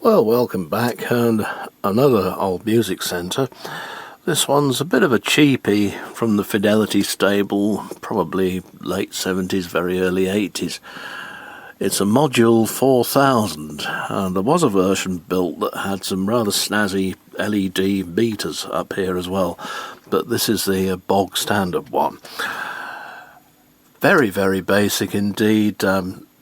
Well, welcome back, and another old music centre. This one's a bit of a cheapie from the Fidelity stable, probably late 70s, very early 80s. It's a Module 4000, and there was a version built that had some rather snazzy LED meters up here as well, but this is the bog standard one. Very, very basic indeed.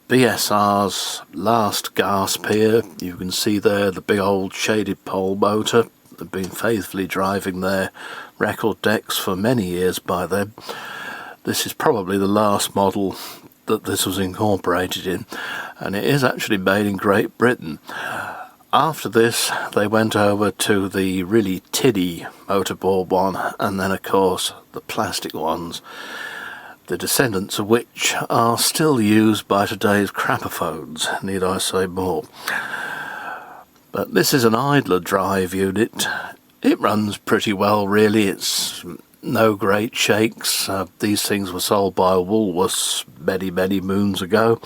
BSR's last gasp here. You can see there the big old shaded pole motor. They've been faithfully driving their record decks for many years by then. This is probably the last model that this was incorporated in, and it is actually made in Great Britain. After this they went over to the really tinny motorboard one, and then of course the plastic ones, the descendants of which are still used by today's crappophones, need I say more. But this is an idler drive unit. It runs pretty well really, it's no great shakes. These things were sold by Woolworths many moons ago,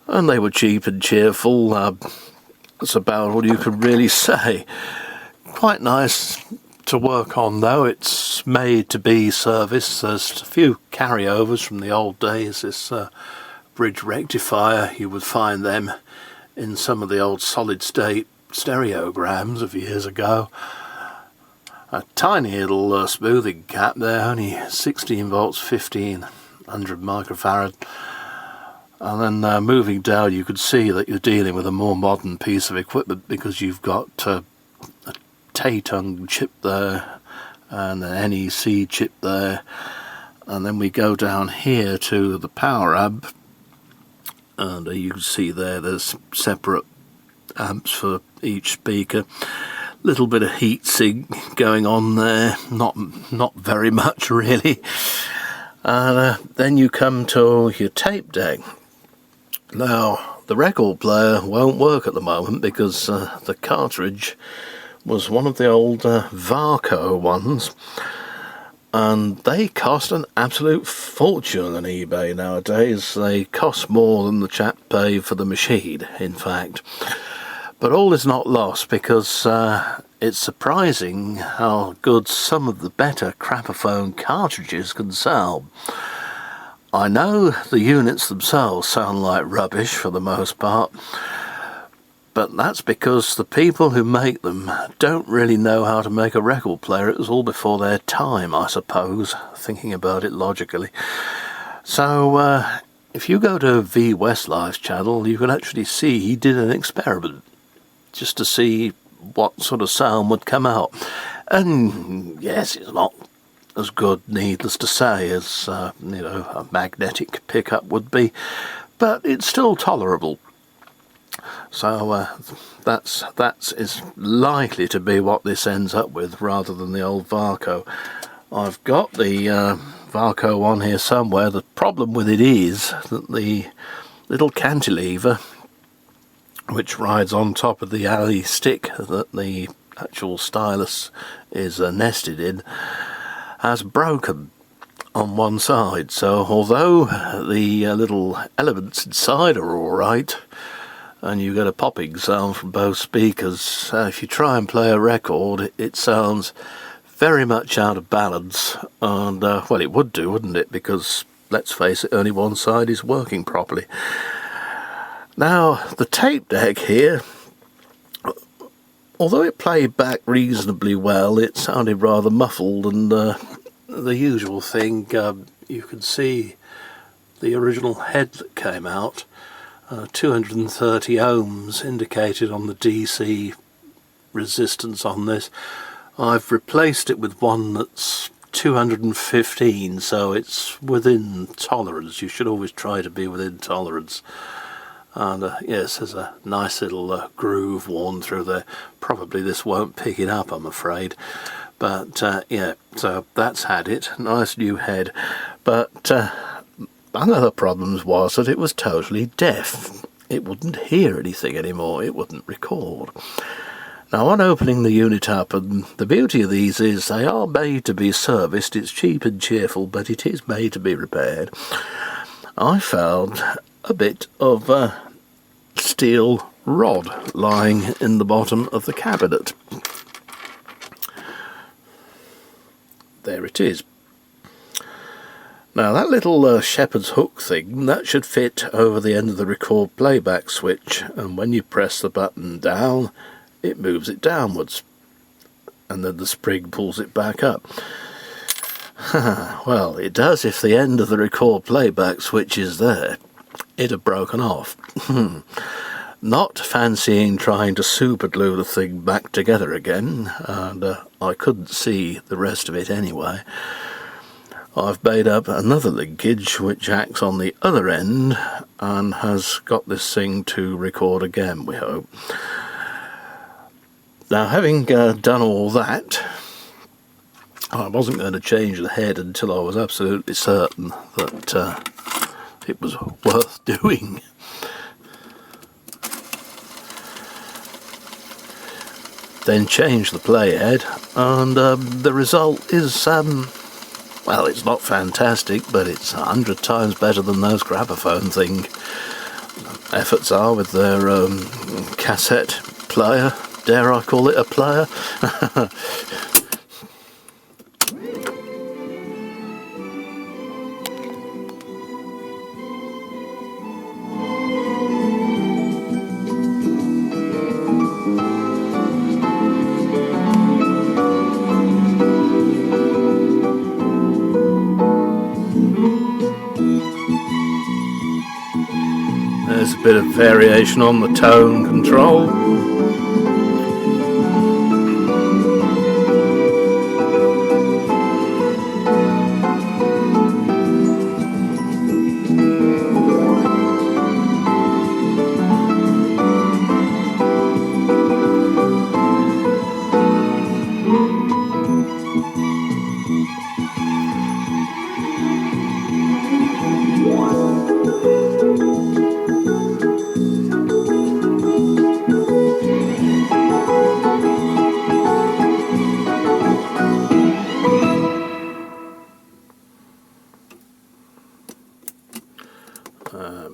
and they were cheap and cheerful. That's about all you can really say. Quite nice to work on though. It's made to be serviced. There's a few carryovers from the old days. This bridge rectifier, you would find them in some of the old solid state stereograms of years ago. A tiny little smoothing cap there, only 16 volts, 1500 microfarad. And then moving down, you could see that you're dealing with a more modern piece of equipment, because you've got a T-tongue chip there and an NEC chip there, and then we go down here to the power amp, and you can see there's separate amps for each speaker. Little bit of heat sink going on there, not very much really. And then you come to your tape deck. Now the record player won't work at the moment because the cartridge was one of the old Varco ones, and they cost an absolute fortune on eBay nowadays. They cost more than the chap paid for the machine, in fact. But all is not lost, because it's surprising how good some of the better crapophone cartridges can sound. I know the units themselves sound like rubbish for the most part, but that's because the people who make them don't really know how to make a record player. It was all before their time, I suppose, thinking about it logically. So if you go to V Westlife's channel, you can actually see he did an experiment just to see what sort of sound would come out. And yes, it's not as good, needless to say, as a magnetic pickup would be, but it's still tolerable. So that's is likely to be what this ends up with, rather than the old Varco. I've got the Varco one here somewhere. The problem with it is that the little cantilever, which rides on top of the alley stick that the actual stylus is nested in, has broken on one side. So although the little elements inside are alright, and you get a popping sound from both speakers, if you try and play a record, it sounds very much out of balance. And well, it would do, wouldn't it? Because let's face it, only one side is working properly. Now the tape deck here, although it played back reasonably well, it sounded rather muffled, and the usual thing, you can see the original head that came out, 230 ohms indicated on the DC resistance on this. I've replaced it with one that's 215, so it's within tolerance. You should always try to be within tolerance. And yes, there's a nice little groove worn through there. Probably this won't pick it up, I'm afraid. But yeah, so that's had it. Nice new head. But one of the problems was that it was totally deaf. It wouldn't hear anything anymore. It wouldn't record. Now, on opening the unit up, and the beauty of these is they are made to be serviced. It's cheap and cheerful, but it is made to be repaired. I found a bit of steel rod lying in the bottom of the cabinet. There it is. Now that little shepherd's hook thing, that should fit over the end of the record playback switch, and when you press the button down, it moves it downwards, and then the spring pulls it back up. Well, it does if the end of the record playback switch is there. It had broken off. Not fancying trying to super glue the thing back together again, and I couldn't see the rest of it anyway. I've made up another linkage which acts on the other end and has got this thing to record again, we hope. Now, having done all that, I wasn't going to change the head until I was absolutely certain that it was worth doing. Then change the playhead, and the result is well, it's not fantastic, but it's 100 times better than those gramophone thing. Efforts are with their cassette player. Dare I call it a player? There's a bit of variation on the tone control.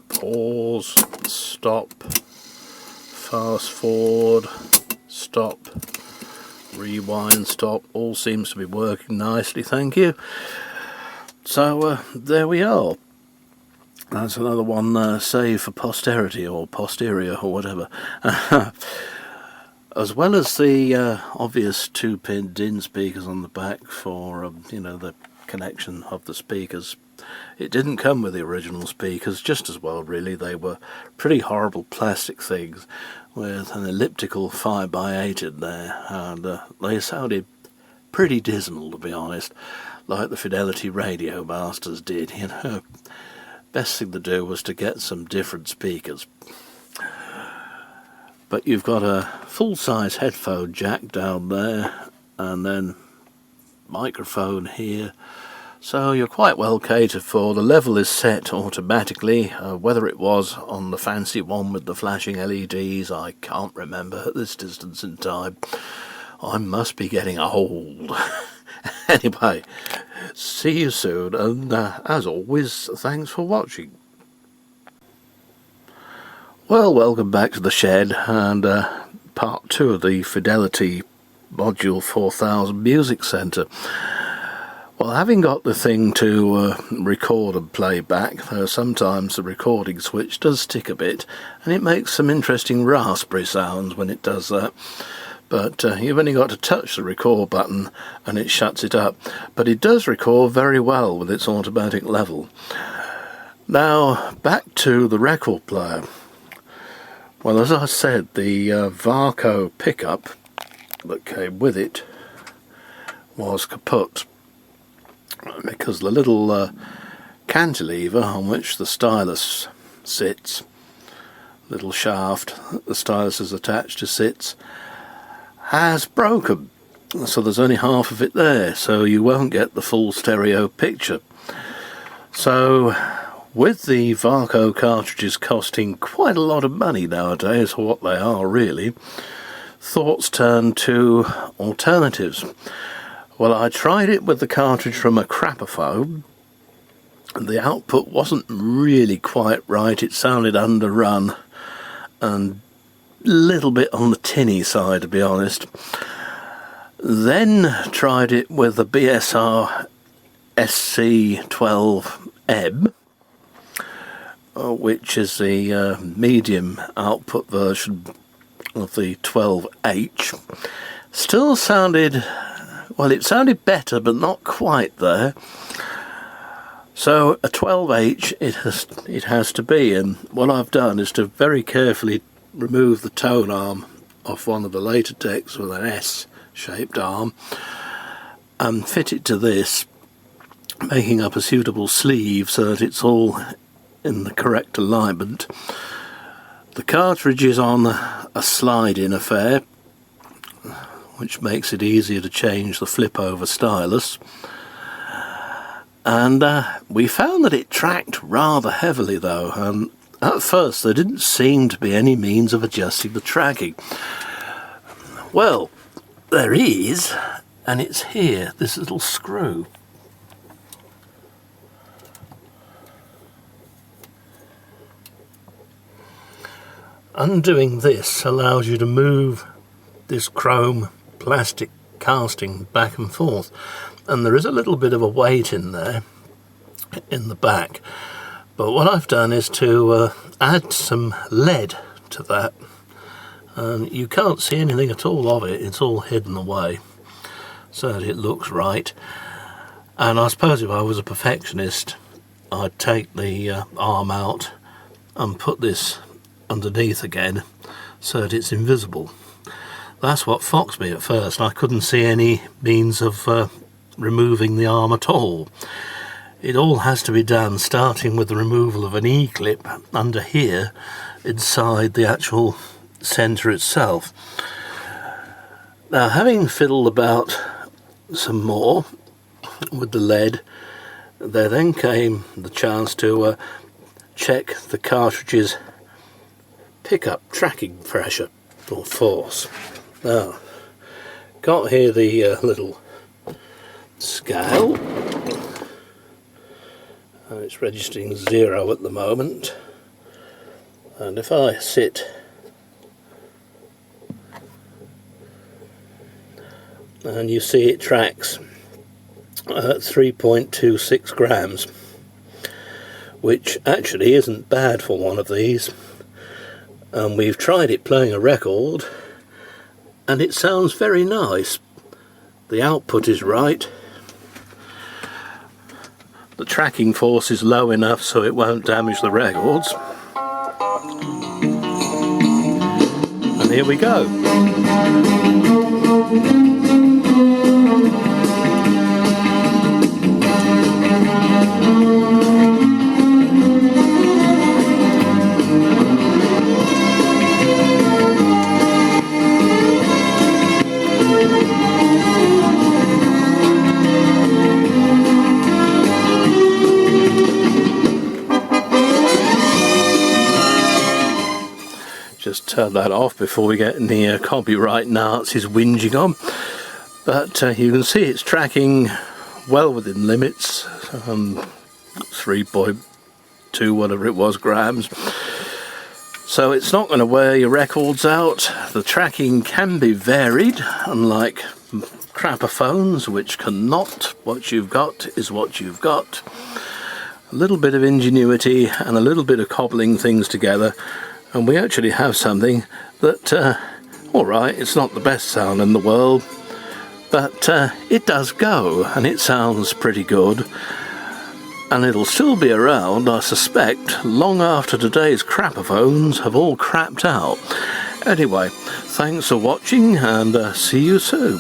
Pause, stop, fast forward, stop, rewind, stop, all seems to be working nicely, thank you. So there we are. That's another one saved for posterity or posterior or whatever. As well as the obvious 2-pin DIN speakers on the back for you know, the connection of the speakers. It didn't come with the original speakers, just as well really. They were pretty horrible plastic things with an elliptical 5x8 in there, and they sounded pretty dismal, to be honest, like the Fidelity Radio Masters did, you know. Best thing to do was to get some different speakers. But you've got a full-size headphone jack down there, and then microphone here. So you're quite well catered for. The level is set automatically. Whether it was on the fancy one with the flashing LEDs, I can't remember at this distance in time. I must be getting old. Anyway, see you soon, and as always, thanks for watching. Well, welcome back to the shed, and part 2 of the Fidelity Module 4000 Music Centre. Well, having got the thing to record and play back, sometimes the recording switch does stick a bit, and it makes some interesting raspberry sounds when it does that. But you've only got to touch the record button and it shuts it up. But it does record very well with its automatic level. Now, back to the record player. Well, as I said, the Varco pickup that came with it was kaput, because the little cantilever on which the stylus sits, little shaft that the stylus is attached to sits, has broken. So there's only half of it there, so you won't get the full stereo picture. So with the Varco cartridges costing quite a lot of money nowadays for what they are really, thoughts turned to alternatives. Well, I tried it with the cartridge from a crapophone, and the output wasn't really quite right. It sounded underrun and little bit on the tinny side, to be honest. Then tried it with the BSR SC12 EB, which is the medium output version of the 12H. Still sounded, well, it sounded better, but not quite there. So a 12H it has to be, and what I've done is to very carefully remove the tone arm off one of the later decks with an S-shaped arm and fit it to this, making up a suitable sleeve so that it's all in the correct alignment. The cartridge is on a slide-in affair, which makes it easier to change the flip-over stylus. And we found that it tracked rather heavily though, and at first there didn't seem to be any means of adjusting the tracking. Well, there is, and it's here, this little screw. Undoing this allows you to move this chrome plastic casting back and forth, and there is a little bit of a weight in there in the back, but what I've done is to add some lead to that, and you can't see anything at all of it, it's all hidden away so that it looks right. And I suppose if I was a perfectionist, I'd take the arm out and put this underneath again so that it's invisible. That's what foxed me at first. I couldn't see any means of removing the arm at all. It all has to be done starting with the removal of an E-clip under here inside the actual centre itself. Now, having fiddled about some more with the lead, there then came the chance to check the cartridge's pickup tracking pressure or force. Now, got here the little scale, and it's registering 0 at the moment, and if I sit and you see it tracks at 3.26 grams, which actually isn't bad for one of these. And we've tried it playing a record and it sounds very nice. The output is right, the tracking force is low enough so it won't damage the records, and here we go. Just turn that off before we get any copyright Nazis whinging on. But you can see it's tracking well within limits, 3.2 whatever it was grams. So it's not going to wear your records out. The tracking can be varied, unlike crapper phones which cannot. What you've got is what you've got. A little bit of ingenuity and a little bit of cobbling things together, and we actually have something that, alright, it's not the best sound in the world, but it does go, and it sounds pretty good, and it'll still be around, I suspect, long after today's crapper phones have all crapped out. Anyway, thanks for watching, and see you soon.